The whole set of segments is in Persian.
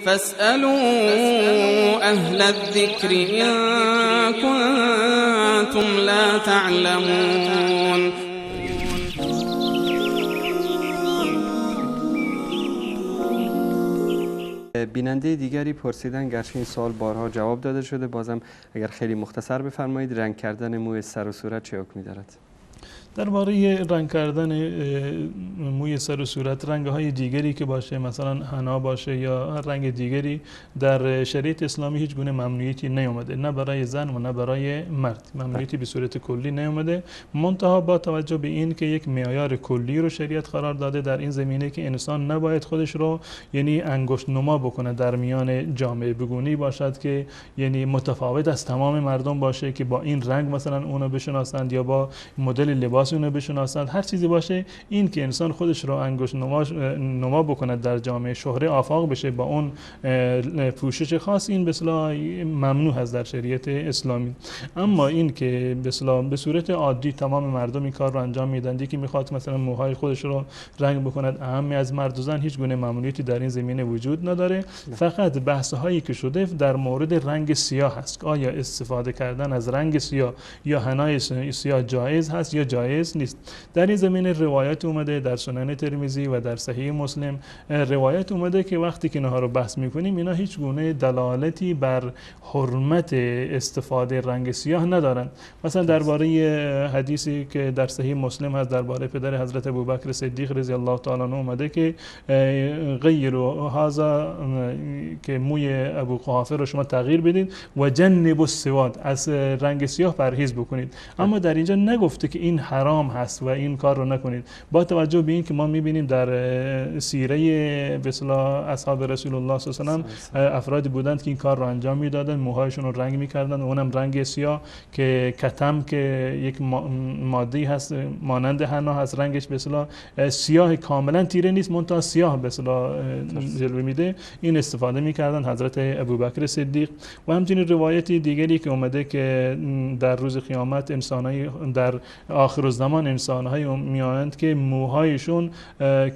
فاسألوا أهل الذكر إن كنتم لا تعلمون. بیننده دیگری پرسیدن، گرچه این سوال بارها جواب داده شده، بازم اگر خیلی مختصر بفرمایید رنگ کردن موی سر و صورت چه حکمی دارد؟ درباره رنگ کردن موی سر و صورت، رنگ‌های دیگری که باشه، مثلا حنا باشه یا رنگ دیگری، در شریعت اسلامی هیچ گونه ممنوعیتی نیامده، نه برای زن و نه برای مرد. ممنوعیتی به صورت کلی نیامده، منتها با توجه به این که یک معیار کلی رو شریعت قرار داده در این زمینه که انسان نباید خودش رو یعنی انگشت نما بکنه در میان جامعه، بگونی باشد که یعنی متفاوت از تمام مردم باشه که با این رنگ مثلا اونو بشناسند یا با مدل لباس اونو بشناسند، هر چیزی باشه، این که انسان خودش رو انگشت نما بکنه در جامعه، شهره آفاق بشه با اون پوشش خاص، این به اصطلاح ممنوع هست در شریعت اسلامی. اما این که به اصطلاح به صورت عادی تمام مردم این کار رو انجام میدن، که میخواد مثلا موهای خودش رو رنگ بکند اهم از مرد و زن، هیچ گونه ممنوعیتی در این زمینه وجود نداره. فقط بحث هایی که شده در مورد رنگ سیاه هست، آیا استفاده کردن از رنگ سیاه یا حنای سیاه جایز هست یا جایز نیست. در این زمینه روایت اومده در سنن ترمذی و در صحیح مسلم، روایت اومده که وقتی که اینها رو بحث میکنیم، اینا هیچ گونه دلالتی بر حرمت استفاده رنگ سیاه ندارن. مثلا درباره حدیثی که در صحیح مسلم هست درباره پدر حضرت ابوبکر صدیق رضی الله تعالی عنه اومده که غیروا هذا، که موی ابو قحافه رو شما تغییر بدید، و جنبوا السواد، از رنگ سیاه پرهیز بکنید. اما در اینجا نگفته که این حرام هست و این کار رو نکنید، با توجه به این که ما میبینیم در سیره به اصطلاح اصحاب رسول الله صلی الله علیه و آله افرادی بودند که این کار رو انجام میدادن، موهایشون رو رنگ میکردن، اونم رنگ سیاه، که کتم که یک ماده‌ای هست مانند حنا هست، رنگش به اصطلاح سیاه کاملا تیره نیست، منتها سیاه به اصطلاح جلوه میده، این استفاده میکردن حضرت ابوبکر صدیق. و همچنین روایت دیگری که اومده که در روز قیامت انسانای در آخر الزمان انسان‌های میآیند که موهایشون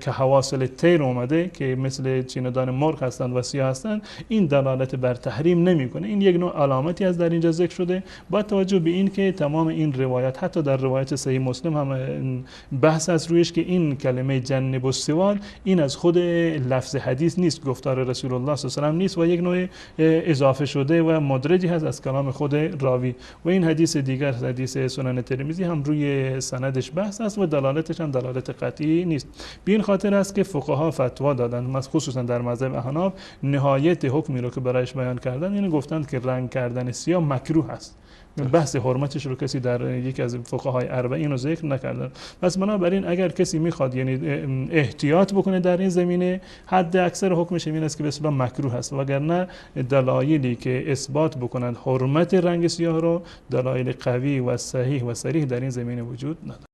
که حواصل طیر اومده که مثل چیندان مرغ هستند و سیاه هستند، این دلالت بر تحریم نمیکنه. این یک نوع علامتی از در اینجا ذکر شده، با توجه به این که تمام این روایت، حتی در روایت صحیح مسلم هم بحث از رویش که این کلمه جنب السواد این از خود لفظ حدیث نیست، گفتار رسول الله صلی الله علیه و آله نیست و یک نوع اضافه شده و مدرجی هست از کلام خود راوی. و این حدیث دیگر، حدیث سنن ترمذی، هم روی سندش بحث است و دلالتش هم دلالت قطعی نیست. به این خاطر است که فقها فتوا دادند، خصوصا در مذهب احناف، نهایت حکمی رو که برایش بیان کردن، این گفتند که رنگ کردن سیاه مکروه است. بحث حرمتش رو کسی در یکی از فقهای اربعین رو ذکر نکردن. پس بنابراین اگر کسی میخواد یعنی احتیاط بکنه در این زمینه، حد اکثر حکمش این است که به اصطلاح مکروه است، وگرنه دلایلی که اثبات بکنند حرمت رنگ سیاه رو، دلایل قوی و صحیح و صریح در این زمینه وجود نداره.